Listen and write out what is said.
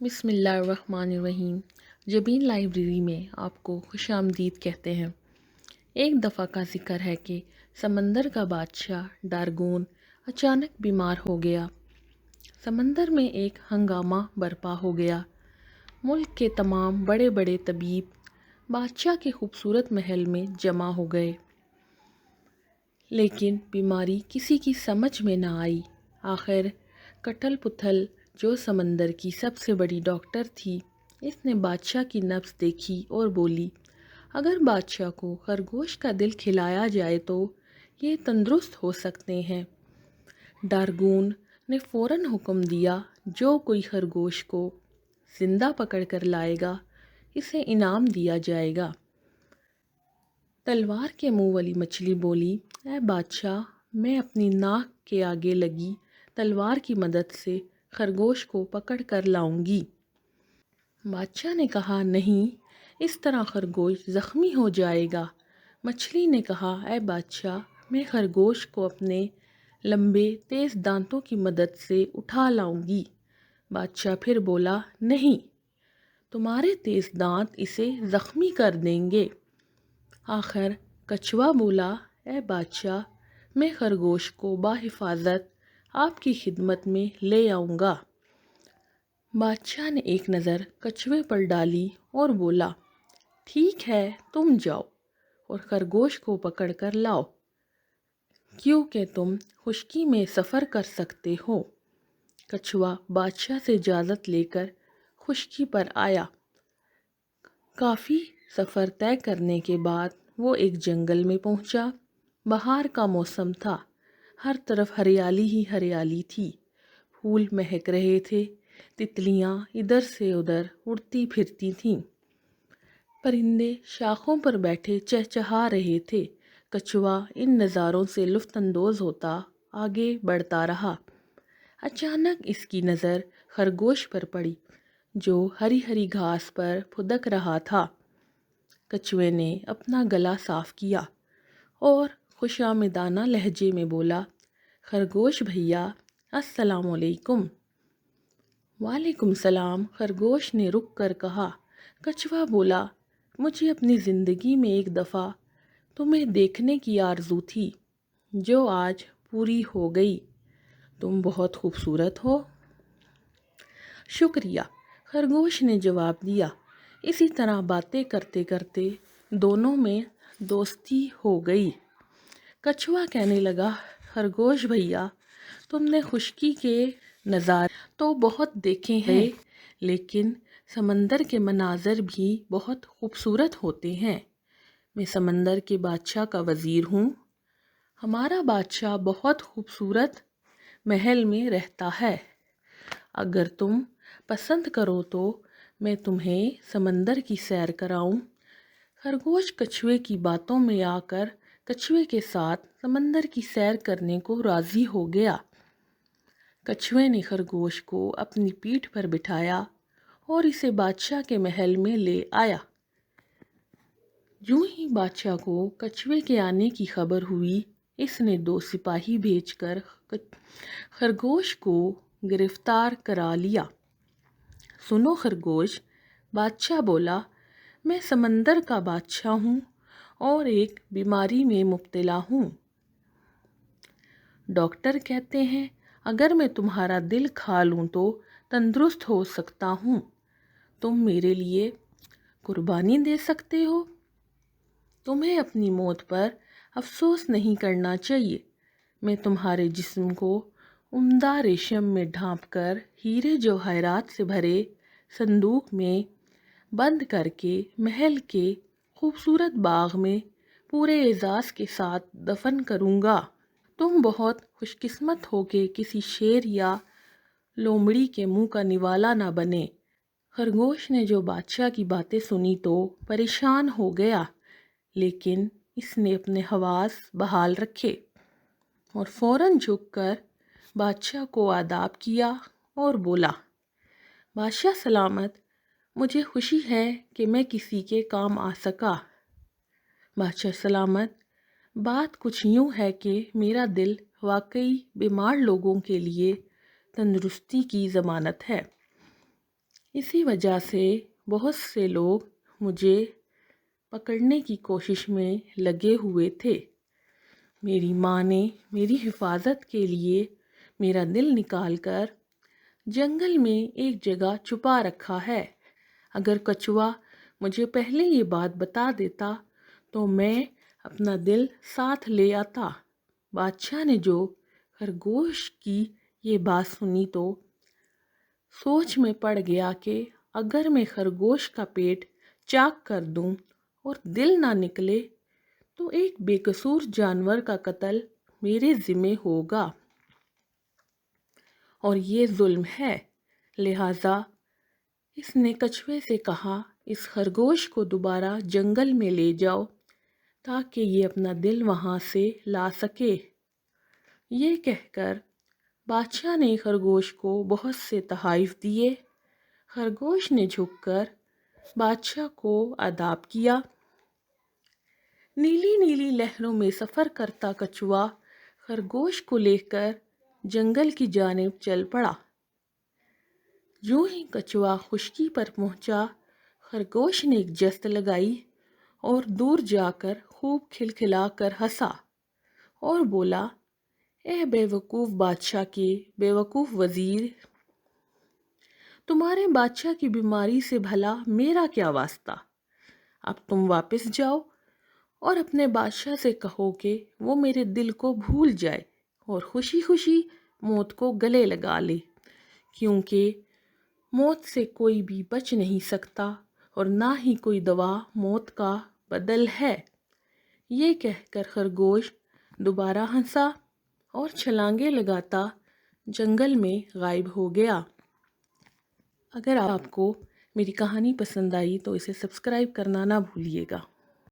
بسم اللہ الرحمن الرحیم۔ جبین لائبریری میں آپ کو خوش آمدید کہتے ہیں۔ ایک دفعہ کا ذکر ہے کہ سمندر کا بادشاہ ڈارگون اچانک بیمار ہو گیا۔ سمندر میں ایک ہنگامہ برپا ہو گیا۔ ملک کے تمام بڑے بڑے طبیب بادشاہ کے خوبصورت محل میں جمع ہو گئے، لیکن بیماری کسی کی سمجھ میں نہ آئی۔ آخر کٹل پتھل، جو سمندر کی سب سے بڑی ڈاکٹر تھی، اس نے بادشاہ کی نبض دیکھی اور بولی، اگر بادشاہ کو خرگوش کا دل کھلایا جائے تو یہ تندرست ہو سکتے ہیں۔ ڈارگون نے فوراً حکم دیا، جو کوئی خرگوش کو زندہ پکڑ کر لائے گا اسے انعام دیا جائے گا۔ تلوار کے منہ والی مچھلی بولی، اے بادشاہ، میں اپنی ناک کے آگے لگی تلوار کی مدد سے خرگوش کو پکڑ کر لاؤں گی۔ بادشاہ نے کہا، نہیں، اس طرح خرگوش زخمی ہو جائے گا۔ مچھلی نے کہا، اے بادشاہ، میں خرگوش کو اپنے لمبے تیز دانتوں کی مدد سے اٹھا لاؤں گی۔ بادشاہ پھر بولا، نہیں، تمہارے تیز دانت اسے زخمی کر دیں گے۔ آخر کچھوا بولا، اے بادشاہ، میں خرگوش کو بحفاظت آپ کی خدمت میں لے آؤں گا۔ بادشاہ نے ایک نظر کچھوے پر ڈالی اور بولا، ٹھیک ہے، تم جاؤ اور خرگوش کو پکڑ کر لاؤ، کیونکہ تم خشکی میں سفر کر سکتے ہو۔ کچھوا بادشاہ سے اجازت لے کر خشکی پر آیا۔ کافی سفر طے کرنے کے بعد وہ ایک جنگل میں پہنچا۔ بہار کا موسم تھا، ہر طرف ہریالی ہی ہریالی تھی، پھول مہک رہے تھے، تتلیاں ادھر سے ادھر اڑتی پھرتی تھیں، پرندے شاخوں پر بیٹھے چہچہا رہے تھے۔ کچھوا ان نظاروں سے لطف اندوز ہوتا آگے بڑھتا رہا۔ اچانک اس کی نظر خرگوش پر پڑی، جو ہری ہری گھاس پر پھدک رہا تھا۔ کچھوے نے اپنا گلا صاف کیا اور خوشامدانہ لہجے میں بولا، خرگوش بھیا، السلام علیکم۔ وعلیکم السلام، خرگوش نے رک کر کہا۔ کچھوا بولا، مجھے اپنی زندگی میں ایک دفعہ تمہیں دیکھنے کی آرزو تھی، جو آج پوری ہو گئی۔ تم بہت خوبصورت ہو۔ شکریہ، خرگوش نے جواب دیا۔ اسی طرح باتیں کرتے کرتے دونوں میں دوستی ہو گئی۔ کچھوا کہنے لگا، خرگوش بھیا، تم نے خشکی کے نظارے تو بہت دیکھے ہیں، لیکن سمندر کے مناظر بھی بہت خوبصورت ہوتے ہیں۔ میں سمندر کے بادشاہ کا وزیر ہوں۔ ہمارا بادشاہ بہت خوبصورت محل میں رہتا ہے۔ اگر تم پسند کرو تو میں تمہیں سمندر کی سیر کراؤں۔ خرگوش کچھوے کی باتوں میں آ کر کچھوے کے ساتھ سمندر کی سیر کرنے کو راضی ہو گیا۔ کچھوے نے خرگوش کو اپنی پیٹھ پر بٹھایا اور اسے بادشاہ کے محل میں لے آیا۔ یوں ہی بادشاہ کو کچھوے کے آنے کی خبر ہوئی، اس نے 2 سپاہی بھیج کر خرگوش کو گرفتار کرا لیا۔ سنو خرگوش، بادشاہ بولا، میں سمندر کا بادشاہ ہوں اور ایک بیماری میں مبتلا ہوں۔ ڈاکٹر کہتے ہیں اگر میں تمہارا دل کھا لوں تو تندرست ہو سکتا ہوں۔ تم میرے لیے قربانی دے سکتے ہو۔ تمہیں اپنی موت پر افسوس نہیں کرنا چاہیے۔ میں تمہارے جسم کو عمدہ ریشم میں ڈھانپ کر ہیرے جواہرات سے بھرے صندوق میں بند کر کے محل کے خوبصورت باغ میں پورے اعزاز کے ساتھ دفن کروں گا۔ تم بہت خوش قسمت ہو کہ کسی شیر یا لومڑی کے منہ کا نوالا نہ بنے۔ خرگوش نے جو بادشاہ کی باتیں سنی تو پریشان ہو گیا، لیکن اس نے اپنے حواس بحال رکھے اور فوراً جھک کر بادشاہ کو آداب کیا اور بولا، بادشاہ سلامت، مجھے خوشی ہے کہ میں کسی کے کام آ سکا۔ بادشاہ سلامت، بات کچھ یوں ہے کہ میرا دل واقعی بیمار لوگوں کے لیے تندرستی کی ضمانت ہے۔ اسی وجہ سے بہت سے لوگ مجھے پکڑنے کی کوشش میں لگے ہوئے تھے۔ میری ماں نے میری حفاظت کے لیے میرا دل نکال کر جنگل میں ایک جگہ چھپا رکھا ہے۔ اگر کچھوا مجھے پہلے یہ بات بتا دیتا تو میں اپنا دل ساتھ لے آتا۔ بادشاہ نے جو خرگوش کی یہ بات سنی تو سوچ میں پڑ گیا کہ اگر میں خرگوش کا پیٹ چاک کر دوں اور دل نہ نکلے تو ایک بے قصور جانور کا قتل میرے ذمہ ہوگا اور یہ ظلم ہے۔ لہٰذا اس نے کچھوے سے کہا، اس خرگوش کو دوبارہ جنگل میں لے جاؤ تاکہ یہ اپنا دل وہاں سے لا سکے۔ یہ کہہ کر بادشاہ نے خرگوش کو بہت سے تحائف دیے۔ خرگوش نے جھک کر بادشاہ کو آداب کیا۔ نیلی نیلی لہروں میں سفر کرتا کچھوا خرگوش کو لے کر جنگل کی جانب چل پڑا۔ جو ہی کچھوا خشکی پر پہنچا، خرگوش نے ایک جست لگائی اور دور جا کر خوب کھلکھلا کر ہنسا اور بولا، اے بے وقوف بادشاہ کے بے وقوف وزیر، تمہارے بادشاہ کی بیماری سے بھلا میرا کیا واسطہ؟ اب تم واپس جاؤ اور اپنے بادشاہ سے کہو کہ وہ میرے دل کو بھول جائے اور خوشی خوشی موت کو گلے لگا لے، کیونکہ موت سے کوئی بھی بچ نہیں سکتا اور نہ ہی کوئی دوا موت کا بدل ہے۔ یہ کہہ کر خرگوش دوبارہ ہنسا اور چھلانگیں لگاتا جنگل میں غائب ہو گیا۔ اگر آپ کو میری کہانی پسند آئی تو اسے سبسکرائب کرنا نہ بھولیے گا۔